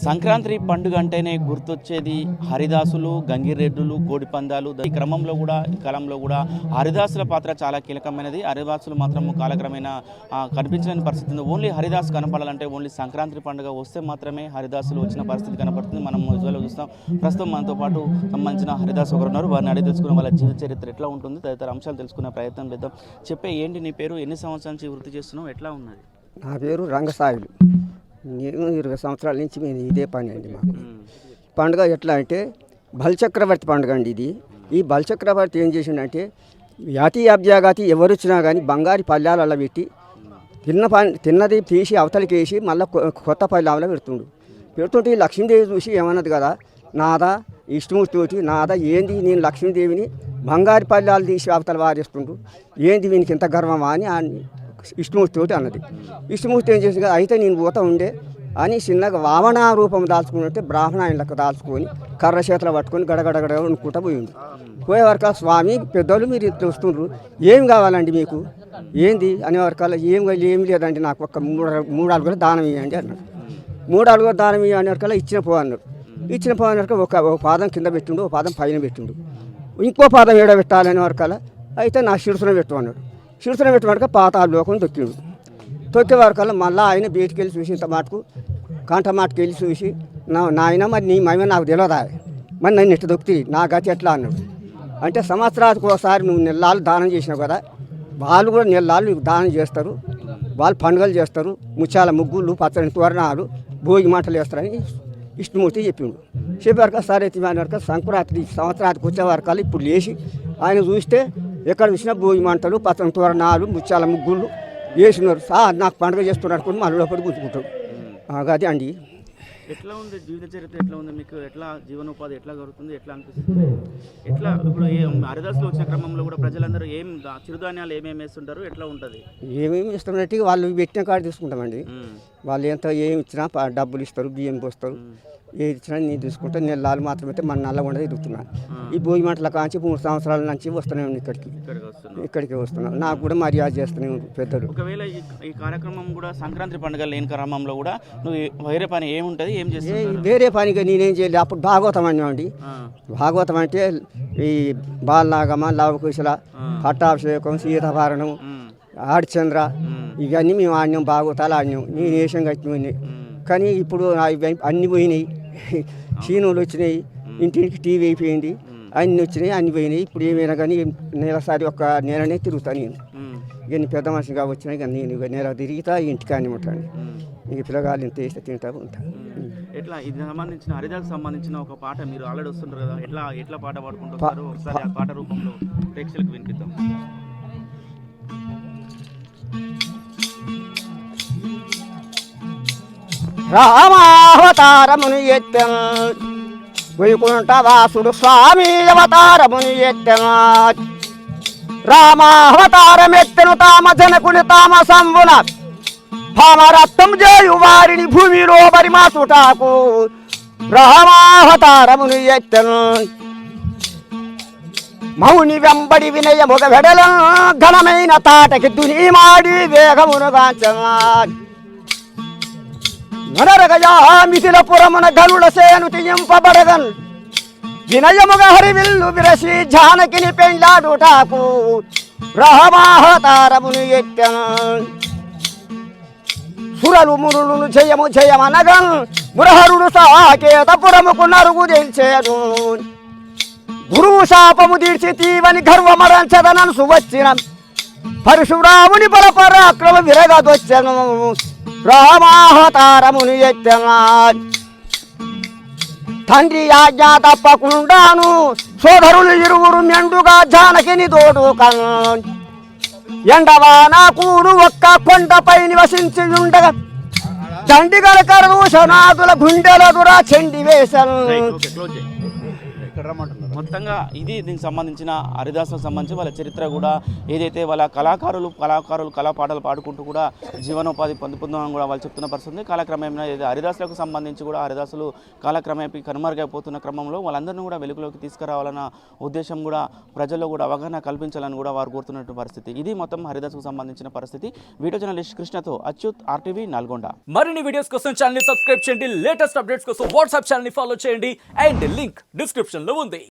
సంక్రాంతి పండుగ అంటేనే గుర్తొచ్చేది హరిదాసులు, గంగిరెడ్డులు, కోడి పందాలు. ఈ క్రమంలో కూడా ఈ కాలంలో కూడా హరిదాసుల పాత్ర చాలా కీలకమైనది. హరిదాసులు మాత్రం కాలక్రమేణా కనిపించలేని పరిస్థితి ఉంది. ఓన్లీ హరిదాసు కనపడాలంటే ఓన్లీ సంక్రాంతి పండుగ వస్తే మాత్రమే హరిదాసులు వచ్చిన పరిస్థితి కనపడుతుంది. మనం విజువల్లో చూస్తాం. ప్రస్తుతం మనతో పాటు సంబంధించిన హరిదాసు ఒకరు ఉన్నారు. వారిని అడిగి తెలుసుకునే వాళ్ళ జీవిత చరిత్ర ఎట్లా ఉంటుంది, తదితర అంశాలు తెలుసుకునే ప్రయత్నం చేద్దాం. చెప్పే ఏంటి నీ పేరు, ఎన్ని సంవత్సరాల నుంచి వృత్తి చేస్తున్నావు, ఎట్లా ఉన్నది? నా పేరు రంగసాయుడు. నేను 20 సంవత్సరాల నుంచి మేము ఇదే పని అండి. మాకు పండుగ ఎట్లా అంటే బలిచక్రవర్తి పండుగ అండి ఇది. ఈ బలిచక్రవర్తి ఏం చేసిండంటే యాతి అభ్యాగాతి ఎవరు వచ్చినా కానీ బంగారు పళ్ళాలలో పెట్టి తిన్నది తీసి అవతలికి వేసి మళ్ళీ కొత్త పళ్ళాలలో పెడుతుంటే ఈ లక్ష్మీదేవి చూసి ఏమన్నది కదా, నాదా ఇష్టమూర్తితోటి నాదా ఏంది నేను లక్ష్మీదేవిని బంగారు పళ్ళాలు తీసి అవతల వారేస్తుండు, ఏంది వీనికి ఇంత గర్వమా అని ఇష్టమూర్తితోటి అన్నది. ఇష్టమూర్తి ఏం చేసింది, అయితే నేను పోతా ఉండే అని చిన్నగా వామన రూపం దాల్చుకుంటే బ్రాహ్మణాయనలకు దాల్చుకొని కర్ర చేతులు పట్టుకొని గడగడగడ అనుకుంటా పోయింది. పోయేవరక స్వామి పెద్దోళ్ళు మీరు చూస్తుండ్రు, ఏం కావాలండి మీకు, ఏంది అనేవరకాల ఏమి లేదండి, నాకు ఒక 3 అడుగుల దానం ఇవ్వండి అన్నాడు. 3 అడుగుల దానం ఇవ్వండి వరకల్లా ఇచ్చిన పో అన్నాడు. ఇచ్చిన పో అన్నక ఒక పాదం కింద పెట్టిండు, ఒక పాదం పైన పెట్టిండు, ఇంకో పాదం ఏడ పెట్టాలని వరకల్లా అయితే నా శిరసున పెట్టు అన్నాడు. శిరసున పెట్టినట్టుగా పాతాల లోకం తొక్కే వరకల్లా మళ్ళీ ఆయన బయటికి వెళ్ళి చూసి ఇంత మాటకు కంట మాటకు వెళ్ళి చూసి నాయన మరి నీ మహిమ నాకు తెలియదా, మరి నన్ను ఇట్ట దొక్కి నా గతి ఎట్లా అన్నాడు. అంటే సంవత్సరానికి ఒకసారి నువ్వు నెలలు దానం చేసినావు కదా, వాళ్ళు కూడా నెలలు నీకు దానం చేస్తారు, వాళ్ళు పండుగలు చేస్తారు, ముత్యాల ముగ్గులు పచ్చని తోరణాలు భోగి మంటలు వేస్తారని ఇష్టమూర్తి చెప్పిండు. చెప్పాక సరే వరకు సంక్రాంతి సంవత్సరానికి వచ్చే వరకాలు ఇప్పుడు లేచి ఆయన చూస్తే ఎక్కడ చూసినా భోగి మంటలు పచ్చని తోరణాలు ముత్యాల ముగ్గులు వేసినారు. నాకు పండుగ చేస్తున్నారు అనుకుని మళ్ళీ లోపల గుర్తుకుంటాడు. అది అండి. ఎట్లా ఉంది జీవిత చరిత్ర, ఎట్లా ఉంది మీకు, ఎట్లా జీవనోపాధి ఎట్లా జరుగుతుంది, ఎట్లా అనిపిస్తుంది, ఎట్లా ఇప్పుడు హరిదాసులు వచ్చిన క్రమంలో కూడా ప్రజలందరూ ఏం చిరుధాన్యాలు ఏమేమి వేస్తుంటారు, ఎట్లా ఉంటుంది? ఏమేమి ఇస్తున్నట్టు వాళ్ళు పెట్టిన కాడ తీసుకుంటామండి. వాళ్ళు ఎంత ఏమి ఇచ్చినా డబ్బులు ఇస్తారు, బియ్యం పోస్తారు, ఏది ఇచ్చినా నేను తీసుకుంటా. నెలలు మాత్రమైతే మన నల్లగొండ తిరుగుతున్నాను. ఈ భోగి మంటల కాంచి 3 సంవత్సరాల నుంచి వస్తున్నాను ఇక్కడికి వస్తున్నాను. నాకు కూడా మర్యాద చేస్తున్నాను పెద్దలు. ఒకవేళ ఈ కార్యక్రమం కూడా సంక్రాంతి పండుగ లేని క్రమంలో కూడా నువ్వు వేరే పని ఏముంటుంది, ఏం చేస్తావు? వేరే పనిగా నేనేం చేయలేదు. అప్పుడు భాగవతం అన్నామండి. భాగవతం అంటే ఈ బాలనాగమ, లవకుశల, పట్టాభిషేకం, సీతాభరణం, ఆడిచంద్ర ఇవన్నీ మేము ఆడినాం. భాగవతాలు ఆడినాం. నేను వేషం కట్టినవి. కానీ ఇప్పుడు అన్నీ పోయినాయి. సీనులు వచ్చినాయి, ఇంటింటికి టీవీ అయిపోయింది, అన్నీ వచ్చినాయి, అన్నీ పోయినాయి. ఇప్పుడు ఏమైనా కానీ నెలసారి ఒక నెలనే తిరుగుతాను నేను. ఇక నీ పెద్ద మనిషిగా వచ్చినా ఇక నేను నెల తిరుగుతా ఇంటికాని ఉంటాను. ఇక పిల్లగాళ్ళు ఇంత వేస్తే తింటా ఉంటాను. ఎట్లా ఇది సంబంధించిన హరిదాసుకు సంబంధించిన ఒక పాట మీరు ఆల్రెడీ వస్తుంటారు కదా, ఎట్లా పాట పాడుకుంటారు ఒకసారి ఆ పాట రూపంలో ప్రేక్షకులకు వినిపిద్దాం. రామావతారమును ఎత్తెం వైకుంఠవాసుడు స్వామి అవతారమును ఎత్తెం. రామావతారం ఎత్తెను తామ జనకుని తామ సంబున భామరత్నం చేయు వారిని భూమిలో పరిమాసుటాకు రామావతారమును ఎత్తెను. మౌని వెంబడి వినయముగ వెడల ఘనమైన తాటకి దునిమాడి వేగమును గాంచమా. మిథిలపురమున గనుల సేను తీయింపబడగన్ వినయముగా హరివిల్లు విరసి జానకిని పెండ్లాడుటాకు రామావతారమును ఎత్తెను. సురలు మురులను జయమనగన్ మురహరుడు సాకేతపురముకు నరుగు తెలిసేను. గురువు శాపము తీర్చి తీవని గర్వమరంచదనసు వచ్చిన పరశురాముని బలపరాక్రమ విరగదొచ్చెను. రామావతారమును ఎత్తెను. తండ్రి ఆజ్ఞ తప్పకుండాను సోదరులు ఇరువురు మెండుగా జానకిని దోడుకను. ఎండవాన కూడు ఒక్క కొండపై నివసించి ఉండగా చండిగల కరదూషణాదుల గుండెల దురా చెండి వేశను. మొత్తంగా ఇది దీనికి సంబంధించిన హరిదాసులకు సంబంధించి వాళ్ళ చరిత్ర కూడా ఏదైతే వాళ్ళ కళాకారులు కళా పాటలు పాడుకుంటూ కూడా జీవనోపాధి పొందుతుందని కూడా వాళ్ళు చెప్తున్న పరిస్థితి ఉంది. కాలక్రమేణా ఏదైతే హరిదాసులకు సంబంధించి కూడా హరిదాసులు కాలక్రమేపీ కనుమరుగైపోతున్న క్రమంలో వాళ్ళందరినీ కూడా వెలుగులోకి తీసుకురావాలన్న ఉద్దేశం కూడా ప్రజల్లో కూడా అవగాహన కల్పించాలని కూడా వారు కోరుతున్నటువంటి పరిస్థితి. ఇది మొత్తం హరిదాసుకు సంబంధించిన పరిస్థితి. వీడియో జర్నలిస్ట్ కృష్ణతో అచ్యుత్, RTV నల్గొండ. మరిన్ని వీడియోస్ కోసం ఛానల్ ని సబ్స్క్రైబ్ చేయండి. లేటెస్ట్ అప్డేట్స్ కోసం వాట్సాప్ ఛానల్ ని ఫాలో చేయండి. అండ్ లింక్ డిస్క్రిప్షన్ లో ఉంది.